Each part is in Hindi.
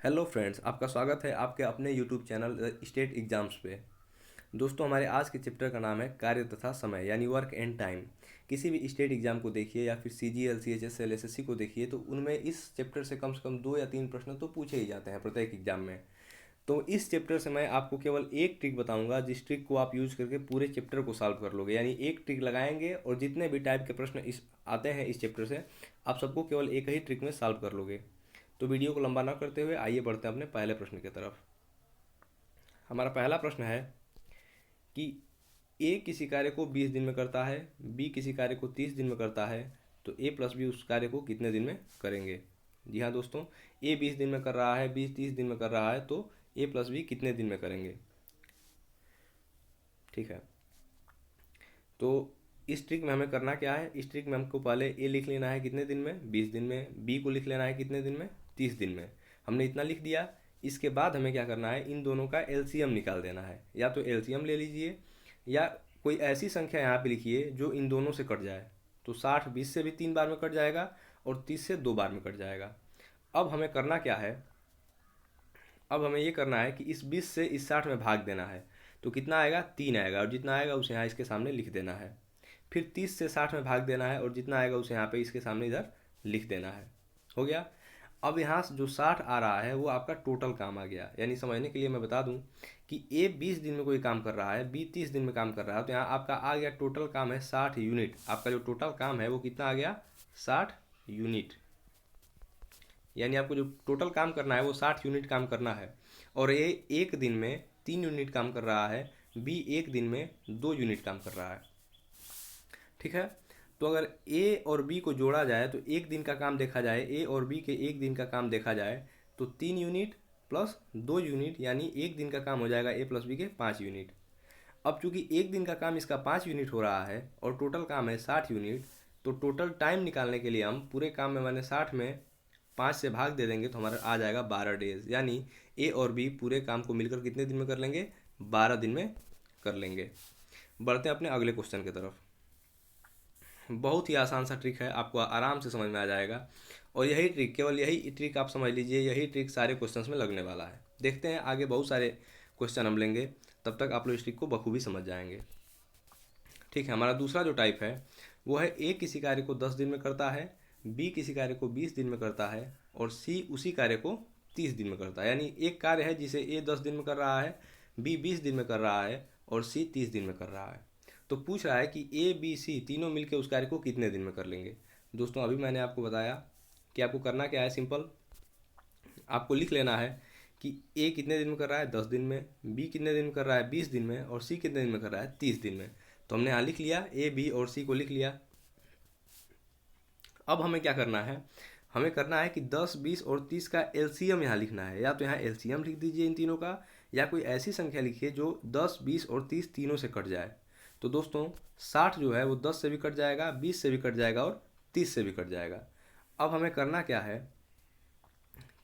हेलो फ्रेंड्स, आपका स्वागत है आपके अपने यूट्यूब चैनल स्टेट एग्जाम्स पे। दोस्तों, हमारे आज के चैप्टर का नाम है कार्य तथा समय यानी वर्क एंड टाइम। किसी भी स्टेट एग्जाम को देखिए या फिर सीजीएल, सीएचएसएल, एसएससी को देखिए तो उनमें इस चैप्टर से कम 2 या 3 प्रश्न तो पूछे ही जाते हैं प्रत्येक एग्जाम में। तो इस चैप्टर से मैं आपको केवल एक ट्रिक बताऊंगा जिस ट्रिक को आप यूज करके पूरे चैप्टर को सॉल्व कर लोगे। यानी एक ट्रिक लगाएंगे और जितने भी टाइप के प्रश्न इस आते हैं इस चैप्टर से आप सबको केवल एक ही ट्रिक में सॉल्व कर लोगे। तो वीडियो को लंबा ना करते हुए आइए बढ़ते हैं अपने पहले प्रश्न की तरफ। हमारा पहला प्रश्न है कि ए किसी कार्य को 20 दिन में करता है, बी किसी कार्य को 30 दिन में करता है, तो ए प्लस बी उस कार्य को कितने दिन में करेंगे। जी हाँ दोस्तों, ए 20 दिन में कर रहा है, बी 30 दिन में कर रहा है, तो ए प्लस बी कितने दिन में करेंगे। ठीक है, तो इस ट्रिक में हमें करना क्या है। इस ट्रिक में हमको पहले ए लिख लेना है कितने दिन में, 20 दिन में, बी को लिख लेना है कितने दिन में, 30 दिन में। हमने इतना लिख दिया। इसके बाद हमें क्या करना है, इन दोनों का एलसीएम निकाल देना है। या तो एलसीएम ले लीजिए या कोई ऐसी संख्या यहाँ पे लिखिए जो इन दोनों से कट जाए। तो 60 20 से भी 3 बार में कट जाएगा और 30 से 2 बार में कट जाएगा। अब हमें करना क्या है, अब हमें ये करना है कि इस 20 से इस 60 में भाग देना है। तो कितना आएगा, 3 आएगा, और जितना आएगा उसे यहाँ इसके सामने लिख देना है। फिर 30 से 60 में भाग देना है और जितना आएगा उसे यहाँ पे इसके सामने इधर लिख देना है। हो गया। अब यहाँ से जो 60 आ रहा है वो आपका टोटल काम आ गया। यानी समझने के लिए मैं बता दूं कि ए 20 दिन में कोई काम कर रहा है, बी 30 दिन में काम कर रहा है, तो यहाँ आपका आ गया टोटल काम है 60 यूनिट। आपका जो टोटल काम है वो कितना आ गया, 60 यूनिट। यानी आपको जो टोटल काम करना है वो 60 यूनिट काम करना है। और ए एक दिन में 3 यूनिट काम कर रहा है, बी एक दिन में 2 यूनिट काम कर रहा है। ठीक है, तो अगर ए और बी को जोड़ा जाए तो एक दिन का काम देखा जाए, ए और बी के एक दिन का काम देखा जाए तो 3 यूनिट प्लस 2 यूनिट यानी एक दिन का काम हो जाएगा ए प्लस बी के 5 यूनिट। अब चूंकि एक दिन का काम इसका 5 यूनिट हो रहा है और टोटल काम है 60 यूनिट, तो टोटल टाइम निकालने के लिए हम पूरे काम में मैंने 60 में 5 से भाग दे देंगे तो हमारा आ जाएगा 12 डेज। यानी ए और बी पूरे काम को मिलकर कितने दिन में कर लेंगे, 12 दिन में कर लेंगे। बढ़ते हैं अपने अगले क्वेश्चन की तरफ। बहुत ही आसान सा ट्रिक है, आपको आराम से समझ में आ जाएगा। और यही ट्रिक, केवल यही ट्रिक आप समझ लीजिए, यही ट्रिक सारे क्वेश्चंस में लगने वाला है। देखते हैं आगे बहुत सारे क्वेश्चन हम लेंगे, तब तक आप लोग इस ट्रिक को बखूबी समझ जाएंगे। ठीक है, हमारा दूसरा जो टाइप है वो है ए किसी कार्य को 10 दिन में करता है, बी किसी कार्य को 20 दिन में करता है और सी उसी कार्य को 30 दिन में करता है। यानी एक कार्य है जिसे ए 10 दिन में कर रहा है, बी 20 दिन में कर रहा है और सी 30 दिन में कर रहा है। तो पूछ रहा है कि ए बी सी तीनों मिलकर उस कार्य को कितने दिन में कर लेंगे। दोस्तों, अभी मैंने आपको बताया कि आपको करना क्या है। सिंपल, आपको लिख लेना है कि ए कितने दिन में कर रहा है, 10 दिन में, बी कितने दिन में कर रहा है, 20 दिन में, और सी कितने दिन में कर रहा है, 30 दिन में। तो हमने यहाँ लिख लिया, ए बी और सी को लिख लिया। अब हमें क्या करना है, हमें करना है कि 10 20 और 30 का एलसीएम यहाँ लिखना है। या तो यहाँ एलसीएम लिख दीजिए इन तीनों का, या कोई ऐसी संख्या लिखिए जो 10 20 और 30 तीनों से कट जाए। तो दोस्तों, 60 जो है वो 10 से भी कट जाएगा, 20 से भी कट जाएगा और 30 से भी कट जाएगा। अब हमें करना क्या है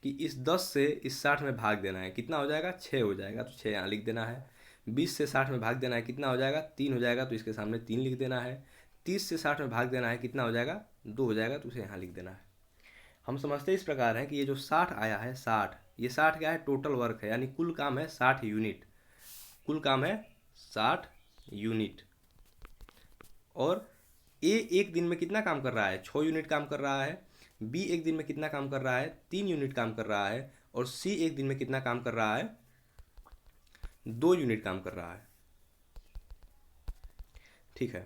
कि इस 10 से इस 60 में भाग देना है। कितना हो जाएगा, 6 हो जाएगा, तो 6 यहाँ लिख देना है। 20 से 60 में भाग देना है, कितना हो जाएगा, 3 हो जाएगा, तो इसके सामने 3 लिख देना है। 30 से 60 में भाग देना है, कितना हो जाएगा, 2 हो जाएगा, तो उसे यहाँ लिख देना है। हम समझते इस प्रकार हैं कि ये जो 60 आया है, 60, ये 60 क्या है, टोटल वर्क है। यानी कुल काम है 60 यूनिट, कुल काम है 60 यूनिट। और ए एक दिन में कितना काम कर रहा है, 6 यूनिट काम कर रहा है। बी एक दिन में कितना काम कर रहा है, 3 यूनिट काम कर रहा है। और सी एक दिन में कितना काम कर रहा है, 2 यूनिट काम कर रहा है। ठीक है,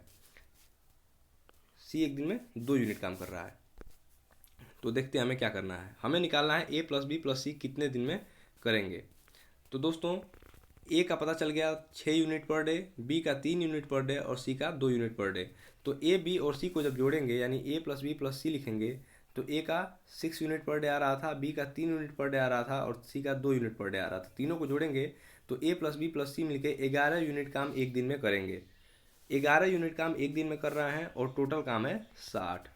सी एक दिन में 2 यूनिट काम कर रहा है। तो देखते हैं हमें क्या करना है। हमें निकालना है ए प्लस बी प्लस सी कितने दिन में करेंगे। तो दोस्तों, ए का पता चल गया 6 यूनिट पर डे, बी का 3 यूनिट पर डे और सी का 2 यूनिट पर डे। तो ए बी और सी को जब जोड़ेंगे यानी ए प्लस बी प्लस सी लिखेंगे, तो ए का 6 यूनिट पर डे आ रहा था, बी का 3 यूनिट पर डे आ रहा था और सी का 2 यूनिट पर डे आ रहा था। तीनों को जोड़ेंगे तो ए प्लस बी प्लस सी मिलके 11 यूनिट काम एक दिन में करेंगे। 11 यूनिट काम एक दिन में कर रहे हैं और टोटल काम है 60।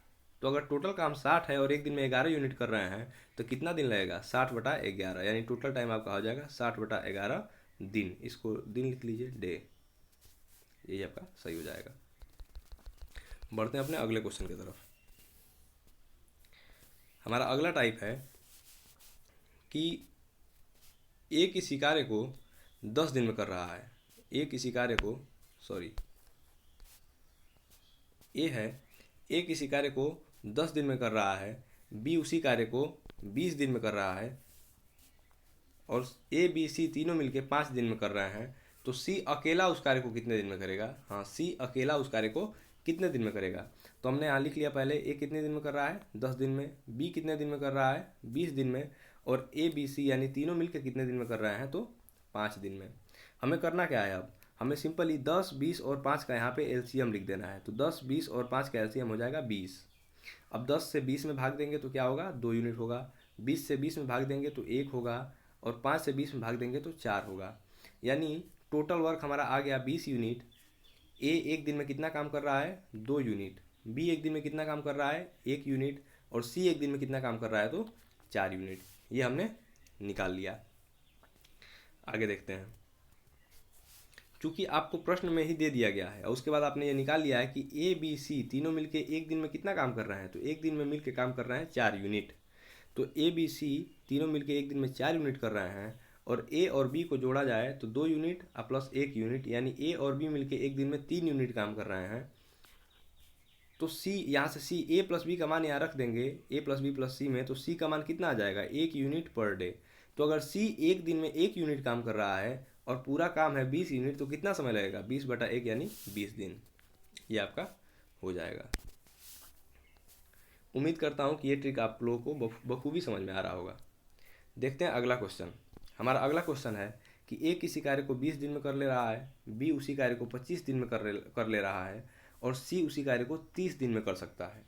तो अगर टोटल काम 60 है और एक दिन में 11 यूनिट कर रहे हैं तो कितना दिन लगेगा, 60/11। यानी टोटल टाइम आपका हो जाएगा 60/11 दिन। इसको दिन लिख लीजिए, डे। यही आपका सही हो जाएगा। बढ़ते हैं अपने अगले क्वेश्चन की तरफ। हमारा अगला टाइप है कि ए किसी कार्य को 10 दिन में कर रहा है, ए किसी कार्य को, सॉरी, ए है, ए किसी कार्य को 10 दिन में कर रहा है, बी उसी कार्य को 20 दिन में कर रहा है, और ए बी सी तीनों मिलके 5 दिन में कर रहे हैं, तो सी अकेला उस कार्य को कितने दिन में करेगा? हाँ, सी अकेला उस कार्य को कितने दिन में करेगा? तो हमने यहाँ लिख लिया पहले, ए कितने दिन में कर रहा है? 10 दिन में। बी कितने दिन में कर रहा है? 20 दिन में। और ए बी सी यानी तीनों मिलकर कितने दिन में कर रहे हैं? तो 5 दिन में। हमें करना क्या है अब? हमें सिंपली 10, 20 और 5 का यहाँ पे एलसीएम लिख देना है। तो 10, 20 और 5 का एलसीएम हो जाएगा 20। अब 10 से 20 में भाग देंगे तो क्या होगा? 2 यूनिट होगा। 20 से 20 में भाग देंगे तो 1 होगा, और 5 से 20 में भाग देंगे तो 4 होगा। यानी टोटल वर्क हमारा आ गया 20 यूनिट। ए एक दिन में कितना काम कर रहा है? 2 यूनिट। बी एक दिन में कितना काम कर रहा है? 1 यूनिट। और सी एक दिन में कितना काम कर रहा है? तो 4 यूनिट। ये हमने निकाल लिया। आगे देखते हैं। चूंकि आपको प्रश्न में ही दे दिया गया है और उसके बाद आपने ये निकाल लिया है कि ए बी सी तीनों मिलके एक दिन में कितना काम कर रहे हैं, तो एक दिन में मिलके काम कर रहे हैं 4 यूनिट। तो ए बी सी तीनों मिलके एक दिन में 4 यूनिट कर रहे हैं, और ए और बी को जोड़ा जाए तो 2 यूनिट प्लस 1 यूनिट, यानी ए और बी मिलके एक दिन में 3 यूनिट काम कर रहे हैं। तो सी, यहाँ से सी ए प्लस बी का मान यहाँ रख देंगे, ए प्लस बी प्लस सी में, तो सी का मान कितना आ जाएगा? 1 यूनिट पर डे। तो अगर सी एक दिन में 1 यूनिट काम कर रहा है और पूरा काम है 20 यूनिट, तो कितना समय लगेगा? 20/1 यानी 20 दिन। ये आपका हो जाएगा। उम्मीद करता हूँ कि ये ट्रिक आप लोगों को बखूबी समझ में आ रहा होगा। देखते हैं अगला क्वेश्चन। हमारा अगला क्वेश्चन है कि ए किसी कार्य को 20 दिन में कर ले रहा है, बी उसी कार्य को 25 दिन में कर ले रहा है, और सी उसी कार्य को 30 दिन में कर सकता है।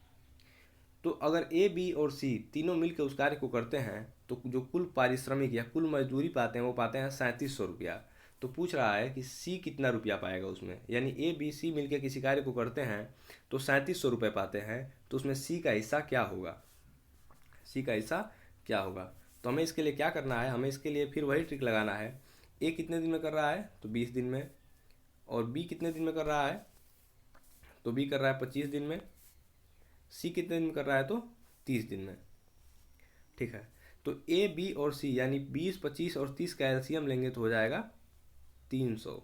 तो अगर ए बी और सी तीनों मिलकर उस कार्य को करते हैं तो जो कुल पारिश्रमिक या कुल मजदूरी पाते हैं वो पाते हैं 3700 रुपया। तो पूछ रहा है कि सी कितना रुपया पाएगा उसमें, यानी ए बी सी मिलकर किसी कार्य को करते हैं तो 3700 रुपये पाते हैं, तो उसमें सी का हिस्सा क्या होगा? सी का हिस्सा क्या होगा? तो हमें इसके लिए क्या करना है? हमें इसके लिए फिर वही ट्रिक लगाना है। ए कितने दिन में कर रहा है? तो 20 दिन में। और बी कितने दिन में कर रहा है? तो बी कर रहा है 25 दिन में। सी कितने दिन में कर रहा है? तो 30 दिन में। ठीक है। तो ए बी और सी यानी 20, 25 और 30 का एलसीएम लेंगे तो हो जाएगा 300।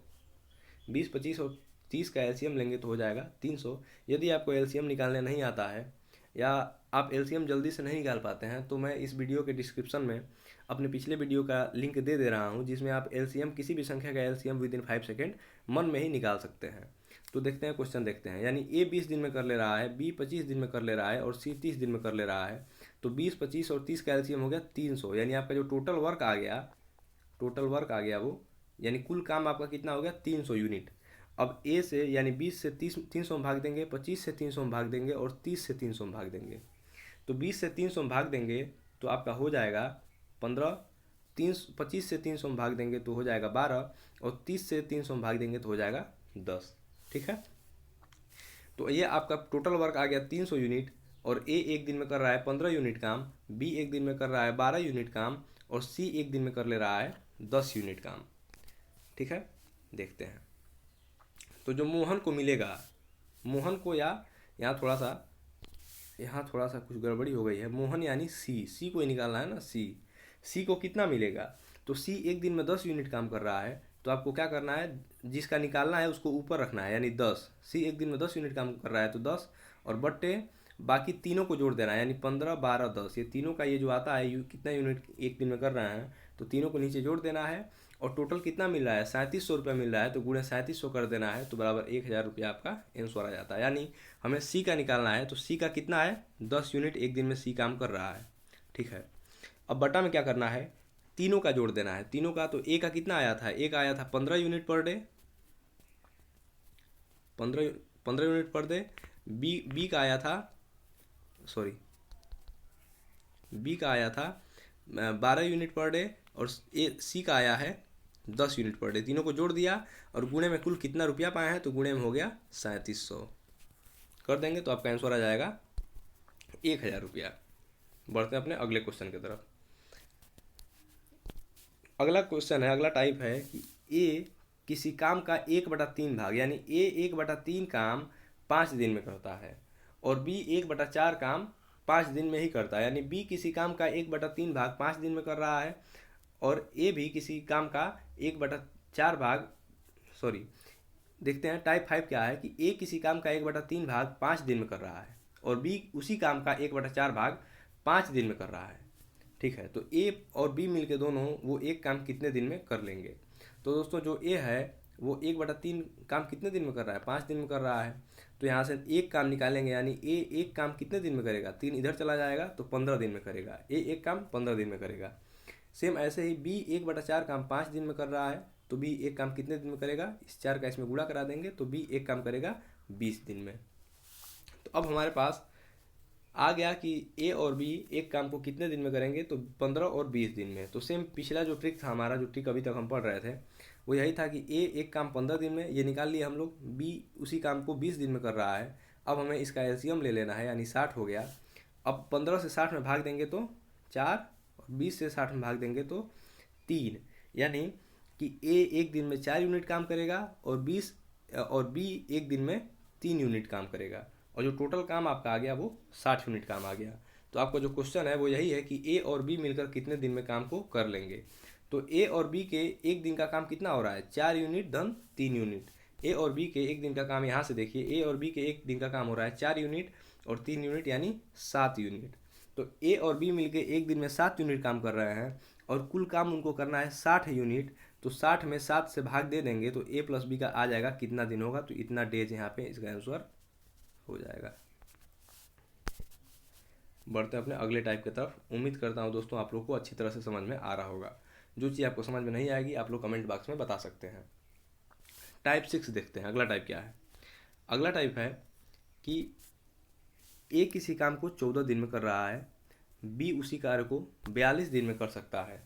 20, 25 और 30 का एलसीएम लेंगे तो हो जाएगा 300। यदि आपको एलसीएम निकालने नहीं आता है या आप एलसीएम जल्दी से नहीं निकाल पाते हैं तो मैं इस वीडियो के डिस्क्रिप्शन में अपने पिछले वीडियो का लिंक दे रहा हूं, जिसमें आप एलसीएम किसी भी संख्या का एलसीएम विदिन 5 सेकेंड मन में ही निकाल सकते हैं। तो देखते हैं, क्वेश्चन देखते हैं। यानी ए 20 दिन में कर ले रहा है, बी 25 दिन में कर ले रहा है और सी 30 दिन में कर ले रहा है। तो 20, 25 और 30 का एलसीएम हो गया 300। यानी आपका जो टोटल वर्क आ गया वो, यानी कुल काम आपका कितना हो गया? 300 यूनिट। अब ए से यानी 20 से 300 में भाग देंगे, 25 से 300 में भाग देंगे और 30 से 300 में भाग देंगे। तो 20 से 300 में भाग देंगे तो आपका हो जाएगा 15, 25 से 300 में भाग देंगे तो हो जाएगा 12, और 30 से 300 में भाग देंगे तो हो जाएगा 10। ठीक है। तो ये आपका टोटल वर्क आ गया 300 यूनिट। और ए एक दिन में कर रहा है 15 यूनिट काम, बी एक दिन में कर रहा है 12 यूनिट काम, और सी एक दिन में कर ले रहा है 10 यूनिट काम। ठीक है। देखते हैं। तो जो मोहन को मिलेगा, मोहन को, या यहाँ थोड़ा सा कुछ गड़बड़ी हो गई है। मोहन यानी सी को ही निकालना है ना। सी को कितना मिलेगा? तो सी एक दिन में 10 यूनिट काम कर रहा है, तो आपको क्या करना है? जिसका निकालना है उसको ऊपर रखना है, यानी 10। सी एक दिन में 10 यूनिट काम कर रहा है तो 10, और बट्टे बाकी तीनों को जोड़ देना है, यानी 15, 12, 10। ये तीनों का ये जो आता है कितना यूनिट एक दिन में कर रहे हैं, तो तीनों को नीचे जोड़ देना है। और टोटल कितना मिल रहा है? 3700 रुपये मिल रहा है, तो गुणे 3700 कर देना है, तो बराबर 1000 रुपया आपका आंसर आ जाता है। यानी हमें सी का निकालना है, तो सी का कितना है? 10 यूनिट एक दिन में सी काम कर रहा है। ठीक है। अब बटा में क्या करना है? तीनों का जोड़ देना है। तीनों का, तो ए का कितना आया था? ए का आया था 15 unit per day, 15 unit per day. B का आया था, सॉरी, बी का आया था 12 यूनिट पर डे, और सी का आया है 10 यूनिट पर डे। तीनों को जोड़ दिया और गुणे में कुल कितना रुपया पाए हैं, तो गुणे में हो गया 3700 कर देंगे तो आपका आंसर आ जाएगा 1000 रुपया। बढ़ते हैं अपने अगले क्वेश्चन की तरफ। अगला क्वेश्चन है, अगला टाइप है कि ए किसी काम का 1/3 भाग, यानी ए 1/3 काम 5 दिन में करता है, और बी 1/4 काम 5 दिन में ही करता है। यानी बी किसी काम का 1/3 भाग 5 दिन में कर रहा है, और ए भी किसी काम का 1/4 भाग, सॉरी, देखते हैं टाइप 5 क्या है कि ए किसी काम का 1/3 भाग 5 दिन में कर रहा है और बी उसी काम का 1/4 भाग 5 दिन में कर रहा है। ठीक है, तो ए और बी मिलके दोनों वो एक काम कितने दिन में कर लेंगे। तो दोस्तों जो ए है वो 1/3 काम कितने दिन में कर रहा है, 5 दिन में कर रहा है। तो यहाँ से एक काम निकालेंगे, यानी ए एक काम कितने दिन में करेगा, 3 इधर चला जाएगा तो 15 दिन में करेगा। ए एक काम 15 दिन में करेगा। सेम ऐसे ही बी 1/4 काम 5 दिन में कर रहा है, तो बी एक काम कितने दिन में करेगा, इस 4 का इसमें गुणा करा देंगे तो बी एक काम करेगा 20 दिन में। तो अब हमारे पास आ गया कि ए और बी एक काम को कितने दिन में करेंगे, तो 15 और 20 दिन में। तो सेम पिछला जो ट्रिक था हमारा, जो ट्रिक अभी तक हम पढ़ रहे थे, वो यही था कि ए एक काम 15 दिन में, ये निकाल लिया हम लोग, बी उसी काम को 20 दिन में कर रहा है। अब हमें इसका एलसीएम ले लेना है, यानी 60 हो गया। अब 15 से 60 में भाग देंगे तो 4, और 20 से 60 में भाग देंगे तो 3, यानी कि ए एक दिन में 4 यूनिट काम करेगा और बी एक दिन में 3 यूनिट काम करेगा, और जो टोटल काम आपका आ गया वो 60 यूनिट काम आ गया। तो आपका जो क्वेश्चन है वो यही है कि ए और बी मिलकर कितने दिन में काम को कर लेंगे। तो ए और बी के एक दिन का काम कितना हो रहा है, 4 यूनिट धन 3 यूनिट। ए और बी के एक दिन का काम, यहाँ से देखिए, ए और बी के एक दिन का काम हो रहा है 4 यूनिट और 3 यूनिट, यानी 7 यूनिट। तो ए और बी मिलके एक दिन में 7 यूनिट काम कर रहे हैं और कुल काम उनको करना है 60 यूनिट। तो 60 में 7 से भाग दे देंगे तो ए प्लस बी का आ जाएगा कितना दिन होगा, तो इतना डेज यहाँ पे इसका आंसर हो जाएगा। बढ़ते हैं अपने अगले टाइप की तरफ। उम्मीद करता हूँ दोस्तों आप लोग को अच्छी तरह से समझ में आ रहा होगा। जो चीज़ आपको समझ में नहीं आएगी आप लोग कमेंट बॉक्स में बता सकते हैं। टाइप 6 देखते हैं, अगला टाइप क्या है। अगला टाइप है कि ए किसी काम को 14 दिन में कर रहा है, बी उसी कार्य को 42 दिन में कर सकता है,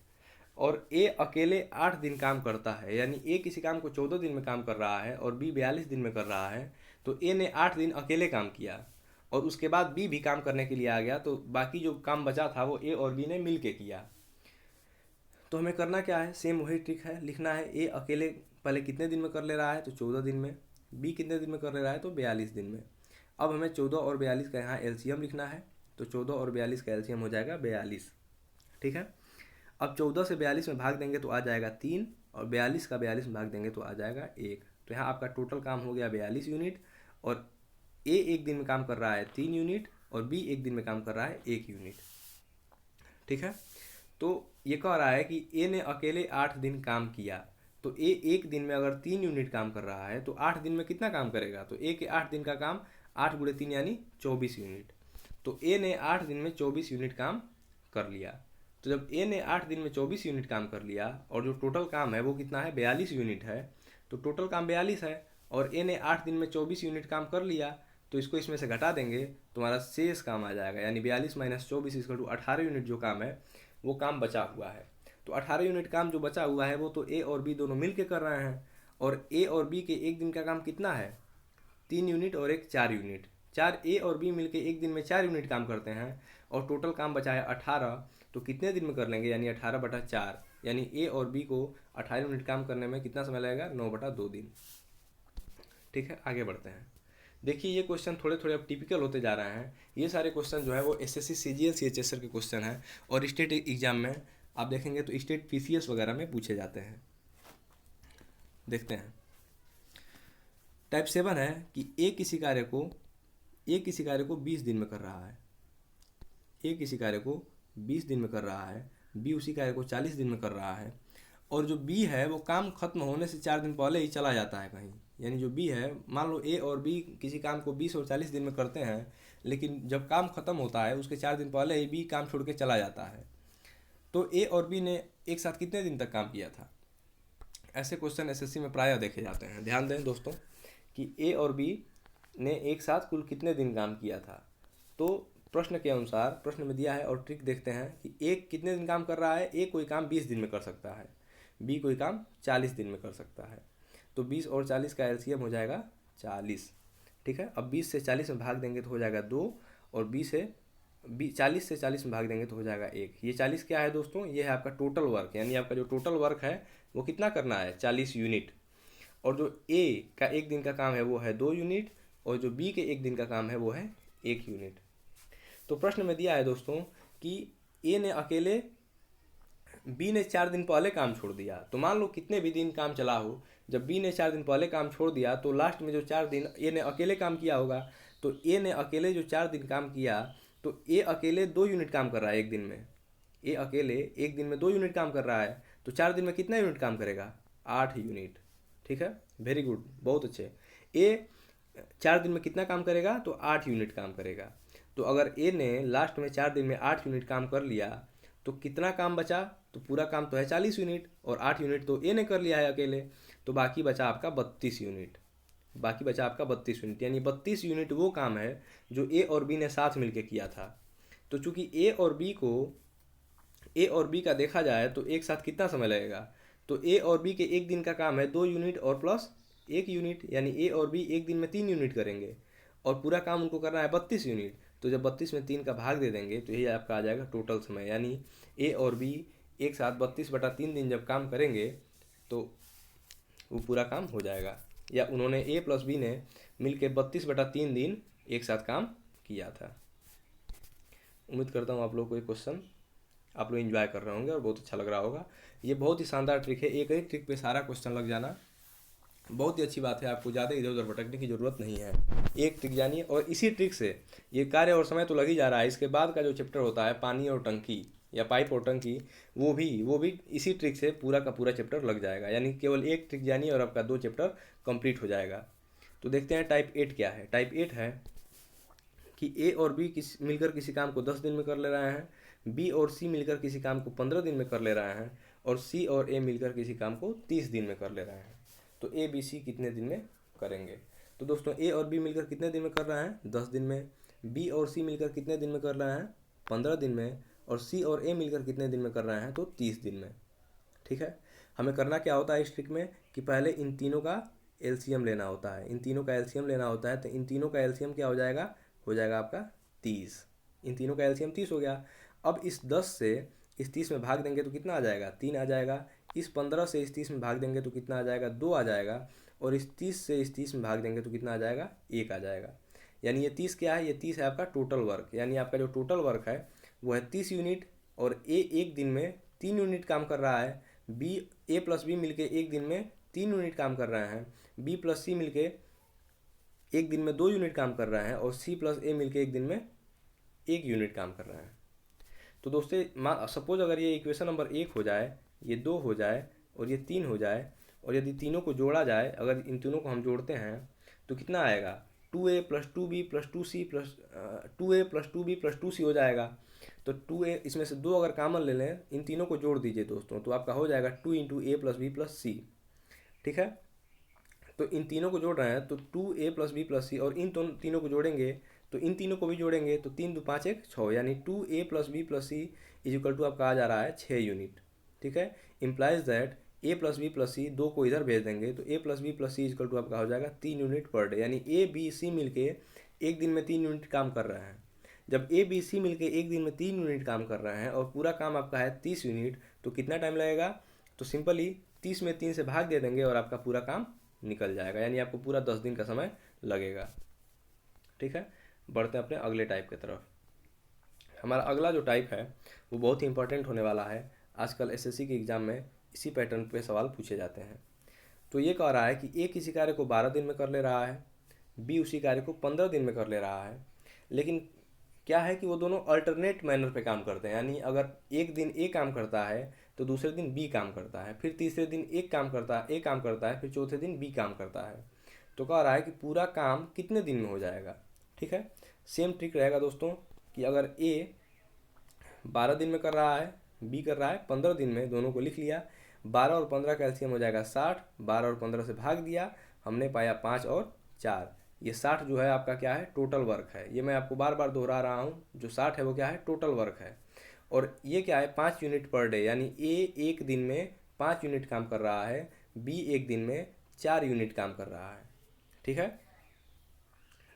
और ए अकेले 8 दिन काम करता है। यानी ए किसी काम को 14 दिन में काम कर रहा है और बी 42 दिन में कर रहा है। तो ए ने 8 दिन अकेले काम किया और उसके बाद बी भी काम करने के लिए आ गया, तो बाकी जो काम बचा था वो ए और बी ने मिल के किया। तो हमें करना क्या है, सेम वही ट्रिक है, लिखना है ए अकेले पहले कितने दिन में कर ले रहा है, तो 14 दिन में। बी कितने दिन में कर ले रहा है, तो 42 दिन में। अब हमें 14 और 42 का यहाँ एलसीएम लिखना है। तो 14 और 42 का एलसीएम हो जाएगा 42। ठीक है, अब 14 से 42 में भाग देंगे तो आ जाएगा 3, और 42 का 42 में भाग देंगे तो आ जाएगा 1। तो यहाँ आपका टोटल काम हो गया 42 यूनिट, और ए एक दिन में काम कर रहा है 3 यूनिट और बी एक दिन में काम कर रहा है 1 यूनिट। ठीक है, तो ये कह रहा है कि ए ने अकेले 8 दिन काम किया। तो ए एक दिन में अगर 3 यूनिट काम कर रहा है तो 8 दिन में कितना काम करेगा, तो ए के 8 दिन का काम 8 गुणे 3 यानी 24 यूनिट। तो ए ने 8 दिन में 24 यूनिट काम कर लिया। तो जब ए ने 8 दिन में 24 यूनिट काम कर लिया और जो टोटल काम है वो कितना है, 42 यूनिट है, तो टोटल काम 42 है और ए ने 8 दिन में 24 यूनिट काम कर लिया, तो इसको इसमें से घटा देंगे तो हमारा शेष काम आ जाएगा, यानी 42 - 24 = 18 यूनिट जो काम है वो काम बचा हुआ है। तो 18 यूनिट काम जो बचा हुआ है वो तो ए और बी दोनों मिल के कर रहे हैं, और ए और बी के एक दिन का काम कितना है, 3 यूनिट और एक 4 यूनिट। 4 ए और बी मिलके एक दिन में 4 यूनिट काम करते हैं और टोटल काम बचा है 18। तो कितने दिन में कर लेंगे, यानी 18/4, यानी ए और बी को 18 यूनिट काम करने में कितना समय लगेगा, 9/2 दिन। ठीक है, आगे बढ़ते हैं। देखिए ये क्वेश्चन थोड़े थोड़े अब टिपिकल होते जा रहे हैं। ये सारे क्वेश्चन जो है वो एसएससी सीजीएल सीएचएसआर के क्वेश्चन हैं, और स्टेट एग्जाम में आप देखेंगे तो स्टेट पीसीएस वगैरह में पूछे जाते हैं। देखते हैं, टाइप 7 है कि ए किसी कार्य को 20 दिन में कर रहा है। ए किसी कार्य को 20 दिन में कर रहा है, बी उसी कार्य को 40 दिन में कर रहा है, और जो बी है वो काम खत्म होने से 4 दिन पहले ही चला जाता है कहीं। यानी जो बी है, मान लो ए और बी किसी काम को 20 और 40 दिन में करते हैं, लेकिन जब काम खत्म होता है उसके 4 दिन पहले ही बी काम छोड़ के चला जाता है। तो ए और बी ने एक साथ कितने दिन तक काम किया था। ऐसे क्वेश्चन एसएससी में प्रायः देखे जाते हैं। ध्यान दें दोस्तों कि ए और बी ने एक साथ कुल कितने दिन काम किया था। तो प्रश्न के अनुसार प्रश्न में दिया है, और ट्रिक देखते हैं कि ए कितने दिन काम कर रहा है। ए कोई काम 20 दिन में कर सकता है, बी कोई काम 40 दिन में कर सकता है। तो 20 और 40 का एलसीएम हो जाएगा 40। ठीक है, अब 20 से 40 में भाग देंगे तो हो जाएगा 2, और 40 से 40 में भाग देंगे तो हो जाएगा 1। ये 40 क्या है दोस्तों, ये है आपका टोटल वर्क, यानी आपका जो टोटल वर्क है वो कितना करना है, 40 यूनिट। और जो ए का एक दिन का काम है वो है 2 यूनिट, और जो बी के एक दिन का काम है वो है 1 यूनिट। तो प्रश्न में दिया है दोस्तों कि ए ने अकेले बी ने 4 दिन पहले काम छोड़ दिया, तो मान लो कितने भी दिन काम चला हो, जब बी ने 4 दिन पहले काम छोड़ दिया तो लास्ट में जो 4 दिन ए ने अकेले काम किया होगा, तो ए ने अकेले जो 4 दिन काम किया, तो ए अकेले 2 यूनिट काम कर रहा है एक दिन में। ए अकेले एक दिन में 2 यूनिट काम कर रहा है, तो 4 दिन में कितना यूनिट काम करेगा? 8 यूनिट। ठीक है, वेरी गुड, बहुत अच्छे। ए 4 दिन में कितना काम करेगा? तो 8 यूनिट काम करेगा। तो अगर ए ने लास्ट में 4 दिन में 8 यूनिट काम कर लिया, तो कितना काम बचा? तो पूरा काम तो है 40 यूनिट, और 8 यूनिट तो ए ने कर लिया है अकेले, तो बाकी बचा आपका 32 यूनिट। बाकी बचा आपका 32 यूनिट, यानी 32 यूनिट वो काम है जो ए और बी ने साथ मिलकर किया था। तो चूंकि ए और बी का देखा जाए तो एक साथ कितना समय लगेगा? तो ए और बी के एक दिन का काम है 2 यूनिट और प्लस 1 यूनिट, यानी ए और बी एक दिन में 3 यूनिट करेंगे, और पूरा काम उनको करना है 32 यूनिट। तो जब 32 में 3 का भाग दे देंगे तो यही आपका आ जाएगा टोटल समय, यानी ए और बी एक साथ 32/3 दिन जब काम करेंगे तो वो पूरा काम हो जाएगा, या उन्होंने ए प्लस बी ने मिलकर 32/3 दिन एक साथ काम किया था। उम्मीद करता हूँ आप लोग को ये क्वेश्चन आप लोग एंजॉय कर रहे होंगे और बहुत अच्छा लग रहा होगा। ये बहुत ही शानदार ट्रिक है, एक ही ट्रिक पे सारा क्वेश्चन लग जाना बहुत ही अच्छी बात है। आपको ज़्यादा इधर उधर भटकने की ज़रूरत नहीं है, एक ट्रिक जानिए और इसी ट्रिक से ये कार्य और समय तो लग ही जा रहा है। इसके बाद का जो चैप्टर होता है पानी और टंकी या पाइप और टंकी, वो भी इसी ट्रिक से पूरा का पूरा चैप्टर लग जाएगा, यानी केवल एक ट्रिक जानिए और आपका 2 चैप्टर कंप्लीट हो जाएगा। तो देखते हैं टाइप 8 क्या है। टाइप 8 है कि ए और बी मिलकर किसी काम को 10 दिन में कर ले रहे हैं, बी और सी मिलकर किसी काम को 15 दिन में कर ले रहे हैं, और सी और ए मिलकर किसी काम को 30 दिन में कर ले रहे हैं। तो ए बी सी कितने दिन में करेंगे? तो दोस्तों ए और बी मिलकर कितने दिन में कर रहे हैं? 10 दिन में। बी और सी मिलकर कितने दिन में कर रहे हैं? 15 दिन में। और सी और ए मिलकर कितने दिन में कर रहे हैं? तो 30 दिन में। ठीक है, हमें करना क्या होता है इस ट्रिक में कि पहले इन तीनों का एलसीएम लेना होता है। इन तीनों का एलसीएम लेना होता है, तो इन तीनों का एलसीएम क्या हो जाएगा? हो जाएगा आपका 30। इन तीनों का एलसीएम 30 हो गया। अब इस 10 से इस 30 में भाग देंगे तो कितना आ जाएगा? 3 आ जाएगा। इस 15 से इस 30 में भाग देंगे तो कितना आ जाएगा? 2 आ जाएगा। और इस 30 से इस 30 में भाग देंगे तो कितना आ जाएगा? 1 आ जाएगा। यानी ये 30 क्या है? ये 30 है आपका टोटल वर्क, यानी आपका जो टोटल वर्क है वो है 30 यूनिट। और ए एक दिन में 3 यूनिट काम कर रहा है, बी ए प्लस बी मिलके एक दिन में 3 यूनिट काम कर रहे हैं, बी प्लस सी मिलके एक दिन में 2 यूनिट काम कर रहे हैं, और सी प्लस ए मिलके एक दिन में 1 यूनिट काम कर रहे हैं। तो दोस्तों सपोज अगर ये इक्वेशन नंबर 1 हो जाए, ये 2 हो जाए और ये 3 हो जाए, और यदि तीनों को जोड़ा जाए, अगर इन तीनों को हम जोड़ते हैं तो कितना आएगा? 2a plus 2b plus 2c plus 2a plus 2b plus 2c हो जाएगा। तो 2a इसमें से 2 अगर कॉमन ले लें, इन तीनों को जोड़ दीजिए दोस्तों, तो आपका हो जाएगा 2 इंटू ए प्लस बी प्लस सी। ठीक है, तो इन तीनों को जोड़ रहे हैं तो 2a प्लस बी प्लस सी, और इन तीनों को जोड़ेंगे तो इन तीनों को भी जोड़ेंगे तो 3 2 5 1 6, यानी 2a plus B plus C is equal to आपका आ जा रहा है 6 यूनिट। ठीक है, implies that A plus B plus C, 2 को इधर भेज देंगे तो A plus B plus C is equal to आपका हो जाएगा 3 यूनिट पर डे, यानी ए बी सी मिलके एक दिन में 3 यूनिट काम कर रहे हैं। जब ए बी सी मिलके एक दिन में 3 यूनिट काम कर रहे हैं और पूरा काम आपका है 30 यूनिट, तो कितना टाइम लगेगा? तो सिंपली 30 में 3 से भाग दे देंगे और आपका पूरा काम निकल जाएगा, यानी आपको पूरा 10 दिन का समय लगेगा। ठीक है, बढ़ते हैं अपने अगले टाइप की तरफ। हमारा अगला जो टाइप है वो बहुत ही इंपॉर्टेंट होने वाला है। आजकल एसएससी के एग्ज़ाम में इसी पैटर्न पे सवाल पूछे जाते हैं। तो ये कह रहा है कि ए किसी कार्य को 12 दिन में कर ले रहा है, बी उसी कार्य को 15 दिन में कर ले रहा है, लेकिन क्या है कि वो दोनों अल्टरनेट मैनर पे काम करते हैं, यानी अगर एक दिन ए काम करता है तो दूसरे दिन बी काम करता है, फिर तीसरे दिन ए काम करता है, फिर चौथे दिन बी काम करता है। तो कह रहा है कि पूरा काम कितने दिन में हो जाएगा। ठीक है, सेम ट्रिक रहेगा दोस्तों कि अगर ए 12 दिन में कर रहा है, बी कर रहा है 15 दिन में, दोनों को लिख लिया। 12 और 15 का एलसीएम हो जाएगा 60, 12 और 15 से भाग दिया, हमने पाया 5 और 4। ये 60 जो है आपका क्या है? टोटल वर्क है। ये मैं आपको बार बार दोहरा रहा हूँ, जो 60 है वो क्या है? टोटल वर्क है। और ये क्या है? 5 यूनिट पर डे, यानी ए एक दिन में 5 यूनिट काम कर रहा है, बी एक दिन में 4 यूनिट काम कर रहा है। ठीक है,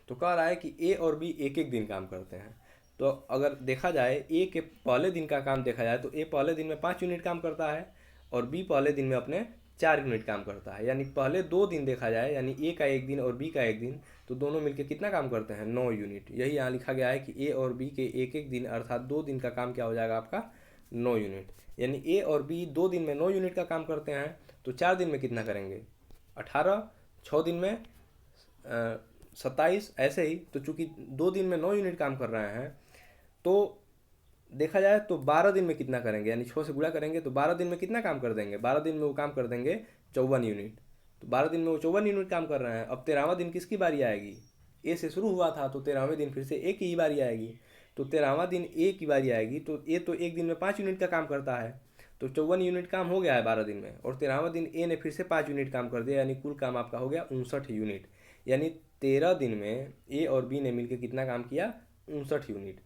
तो कह रहा है कि ए और बी एक एक दिन काम करते हैं। तो अगर देखा जाए ए के पहले दिन का काम देखा जाए तो ए पहले दिन में 5 यूनिट काम करता है और बी पहले दिन में अपने 4 यूनिट काम करता है, यानी पहले 2 दिन देखा जाए, यानी ए का एक दिन और बी का एक दिन, तो दोनों मिलकर कितना काम करते हैं? 9 यूनिट। यही यहाँ लिखा गया है कि ए और बी के एक एक दिन अर्थात 2 दिन का काम क्या हो जाएगा? आपका 9 यूनिट। यानी ए और बी 2 दिन में 9 यूनिट का काम करते हैं, तो 4 दिन में कितना करेंगे? 18, 6 दिन में 27, ऐसे ही। तो चूंकि 2 दिन में 9 यूनिट काम कर रहे हैं, तो देखा जाए तो 12 दिन में कितना करेंगे, यानी 6 से गुणा करेंगे तो 12 दिन में कितना काम कर देंगे? 12 दिन में वो काम कर देंगे 54 यूनिट। तो 12 दिन में वो 54 यूनिट काम कर रहे हैं। अब 13वां दिन किसकी बारी आएगी? ए से शुरू हुआ था, तो 13वें दिन फिर से ए की ही बारी आएगी। तो 13वां दिन ए की बारी आएगी, तो ए तो एक दिन में 5 यूनिट का काम करता है, तो 54 यूनिट काम हो गया है 12 दिन में। और 13वां दिन ए ने फिर से 5 यूनिट काम कर दिया, यानी कुल काम आपका हो गया 59 यूनिट। यानी 13 दिन में ए और बी ने मिलकर कितना काम किया? 59 यूनिट।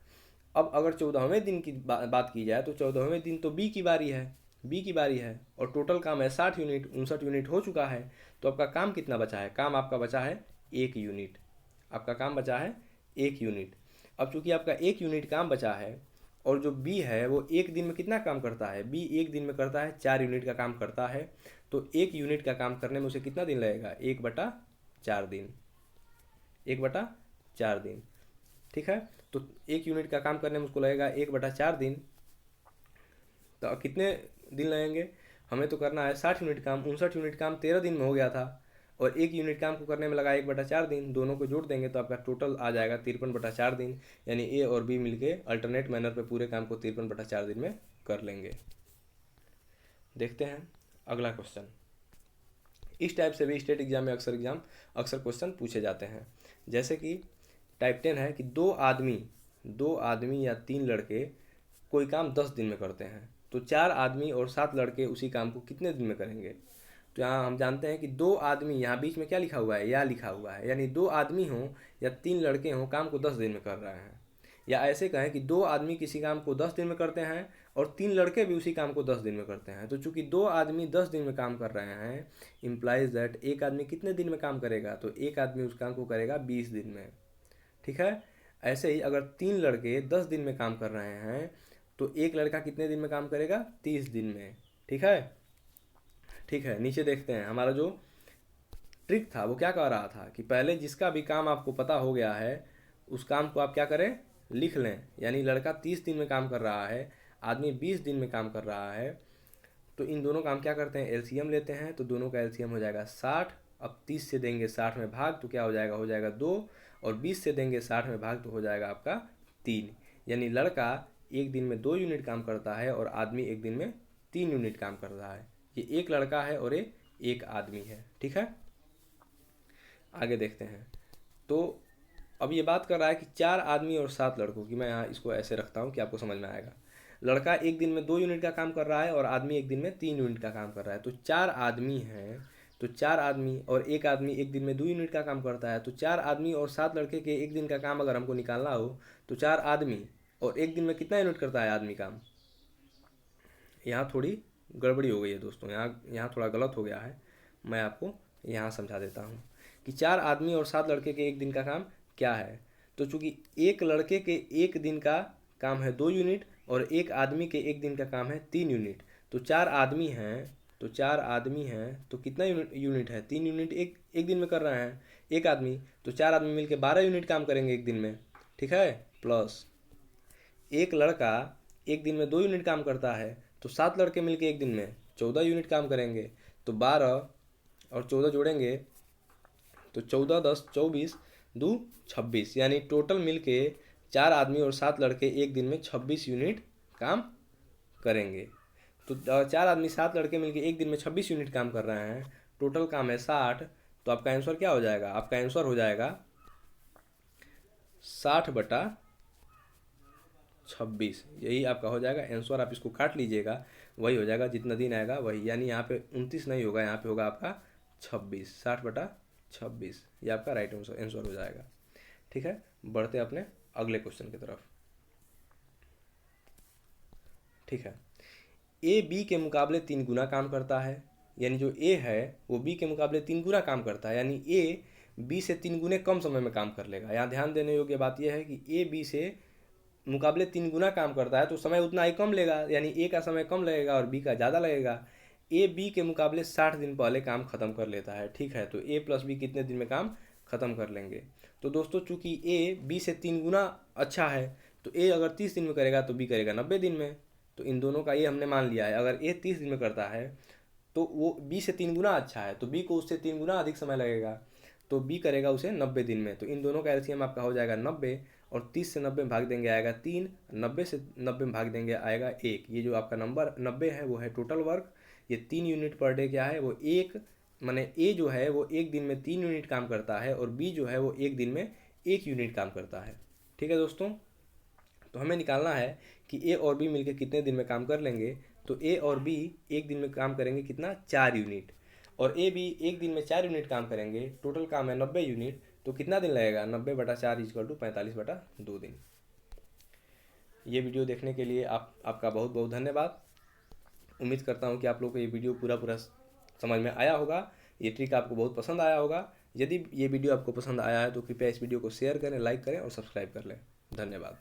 अब अगर 14वें दिन की बात की जाए, तो 14वें दिन तो बी की बारी है, बी की बारी है, और टोटल काम है 60 यूनिट, 59 यूनिट हो चुका है। तो आपका काम कितना बचा है? काम आपका बचा है 1 यूनिट। आपका काम बचा है 1 यूनिट। अब चूंकि आपका 1 यूनिट काम बचा है, और जो बी है वो एक दिन में कितना काम करता है? बी एक दिन में करता है 4 यूनिट का काम करता है। तो 1 यूनिट का काम करने में उसे कितना दिन लगेगा? 1/4 दिन, 1/4 दिन। ठीक है, तो 1 यूनिट का काम करने में उसको लगेगा 1/4 दिन। तो कितने दिन लगेंगे? हमें तो करना है 60 यूनिट काम। 59 यूनिट काम 13 दिन में हो गया था, और 1 यूनिट काम को करने में लगा 1/4 दिन। दोनों को जोड़ देंगे तो आपका टोटल आ जाएगा 53/4 दिन। यानी ए और बी मिलके अल्टरनेट मैनर पे पूरे काम को 53/4 दिन में कर लेंगे। देखते हैं अगला क्वेश्चन। इस टाइप से भी स्टेट एग्जाम में अक्सर क्वेश्चन पूछे जाते हैं। जैसे कि टाइप 10 है कि दो आदमी या 3 लड़के कोई काम 10 दिन में करते हैं, तो 4 आदमी और 7 लड़के उसी काम को कितने दिन में करेंगे? तो यहाँ हम जानते हैं कि 2 आदमी, यहाँ बीच में क्या लिखा हुआ है? या लिखा हुआ है, यानी 2 आदमी हों या 3 लड़के हों, काम को 10 दिन में कर रहे हैं। या ऐसे कहें कि 2 आदमी किसी काम को 10 दिन में करते हैं और 3 लड़के भी उसी काम को 10 दिन में करते हैं। तो चूंकि 2 आदमी 10 दिन में काम कर रहे हैं, इम्प्लाइज दैट एक आदमी कितने दिन में काम करेगा? तो एक आदमी उस काम को करेगा 20 दिन में। ठीक है, ऐसे ही अगर 3 लड़के 10 दिन में काम कर रहे हैं, तो एक लड़का कितने दिन में काम करेगा? 30 दिन में। ठीक है, ठीक है। नीचे देखते हैं, हमारा जो ट्रिक था वो क्या कह रहा था कि पहले जिसका भी काम आपको पता हो गया है, उस काम को आप क्या करें? लिख लें। यानी लड़का 30 दिन में काम कर रहा है, आदमी 20 दिन में काम कर रहा है, तो इन दोनों काम क्या करते हैं? एलसीएम लेते हैं। तो दोनों का एलसीएम हो जाएगा 60। अब 30 से देंगे 60 में भाग, तो क्या हो जाएगा? हो जाएगा 2। और 20 से देंगे 60 में भाग, तो हो जाएगा आपका 3। यानी लड़का एक दिन में 2 यूनिट काम करता है और आदमी एक दिन में 3 यूनिट काम कर रहा है। ये एक लड़का है और ये एक आदमी है। ठीक है, आगे देखते हैं। तो अब ये बात कर रहा है कि 4 आदमी और 7 लड़कों की। मैं यहाँ इसको ऐसे रखता हूँ कि आपको समझ में आएगा। लड़का एक दिन में 2 यूनिट का काम कर रहा है और आदमी एक दिन में 3 यूनिट का काम कर रहा है। तो 4 आदमी हैं, तो 4 आदमी और एक आदमी एक दिन में 2 यूनिट का काम करता है। तो 4 आदमी और 7 लड़के के एक दिन का काम अगर हमको निकालना हो, तो 4 आदमी और एक दिन में कितना यूनिट करता है आदमी काम? यहाँ थोड़ी गड़बड़ी हो गई है दोस्तों, यहाँ थोड़ा गलत हो गया है। मैं आपको यहाँ समझा देता हूँ कि 4 आदमी और 7 लड़के के एक दिन का काम क्या है। तो चूंकि एक लड़के के एक दिन का काम है 2 यूनिट और एक आदमी के एक दिन का काम है 3 यूनिट, तो 4 आदमी हैं, तो कितना यूनिट है? 3 यूनिट एक दिन में कर रहे हैं एक आदमी, तो 4 आदमी मिलकर 12 यूनिट काम करेंगे एक दिन में। ठीक है, प्लस एक लड़का एक दिन में 2 यूनिट काम करता है, तो 7 लड़के मिलकर एक दिन में 14 यूनिट काम करेंगे। तो 12 और 14 जोड़ेंगे तो 14 10 24 2 26, यानी टोटल मिलके 4 आदमी और 7 लड़के एक दिन में 26 यूनिट काम करेंगे। तो 4 आदमी 7 लड़के मिलके एक दिन में 26 यूनिट काम कर रहे हैं, टोटल काम है 60। तो आपका आंसर क्या हो जाएगा? आपका आंसर हो जाएगा 60/26। यही आपका हो जाएगा आंसर। आप इसको काट लीजिएगा, वही हो जाएगा, जितना दिन आएगा वही। यानी यहाँ पे 29 नहीं होगा, यहाँ पे होगा आपका 26। 60/26 ये आपका राइट आंसर हो जाएगा। ठीक है, बढ़ते अपने अगले क्वेश्चन की तरफ। ठीक है, ए बी के मुकाबले 3 गुना काम करता है। यानी जो ए है वो बी के मुकाबले 3 गुना काम करता है, यानी ए बी से 3 गुने कम समय में काम कर लेगा। यहाँ ध्यान देने योग्य बात यह है कि ए बी से मुकाबले 3 गुना काम करता है, तो समय उतना ही कम लेगा, यानी ए का समय कम लगेगा और बी का ज़्यादा लगेगा। ए बी के मुकाबले 60 दिन पहले काम खत्म कर लेता है। ठीक है, तो ए प्लस बी कितने दिन में काम खत्म कर लेंगे? तो दोस्तों चूंकि ए बी से 3 गुना अच्छा है, तो ए अगर 30 दिन में करेगा तो बी करेगा 90 दिन में। तो इन दोनों का ये हमने मान लिया है। अगर ए 30 दिन में करता है तो वो बी से 3 गुना अच्छा है, तो बी को उससे 3 गुना अधिक समय लगेगा, तो बी करेगा उसे 90 दिन में। तो इन दोनों का एलसीएम आपका हो जाएगा 90, और 30 से 90 में भाग देंगे आएगा 3, 90 से 90 में भाग देंगे आएगा 1। ये जो आपका नंबर 90 है वो है टोटल वर्क। ये 3 यूनिट पर डे क्या है, वो एक, माने ए जो है वो एक दिन में 3 यूनिट काम करता है, और बी जो है वो एक दिन में 1 यूनिट काम करता है। ठीक है दोस्तों, तो हमें निकालना है कि ए और बी मिलकर कितने दिन में काम कर लेंगे। तो ए और बी एक दिन में काम करेंगे कितना, 4 यूनिट, और ए बी एक दिन में 4 यूनिट काम करेंगे। टोटल काम है 90 यूनिट, तो कितना दिन लगेगा, 90/4 = 45/2 दिन। ये वीडियो देखने के लिए आपका बहुत बहुत धन्यवाद। उम्मीद करता हूँ कि आप लोग को ये वीडियो पूरा पूरा समझ में आया होगा, ये ट्रिक आपको बहुत पसंद आया होगा। यदि ये वीडियो आपको पसंद आया है तो कृपया इस वीडियो को शेयर करें, लाइक करें और सब्सक्राइब कर लें। धन्यवाद।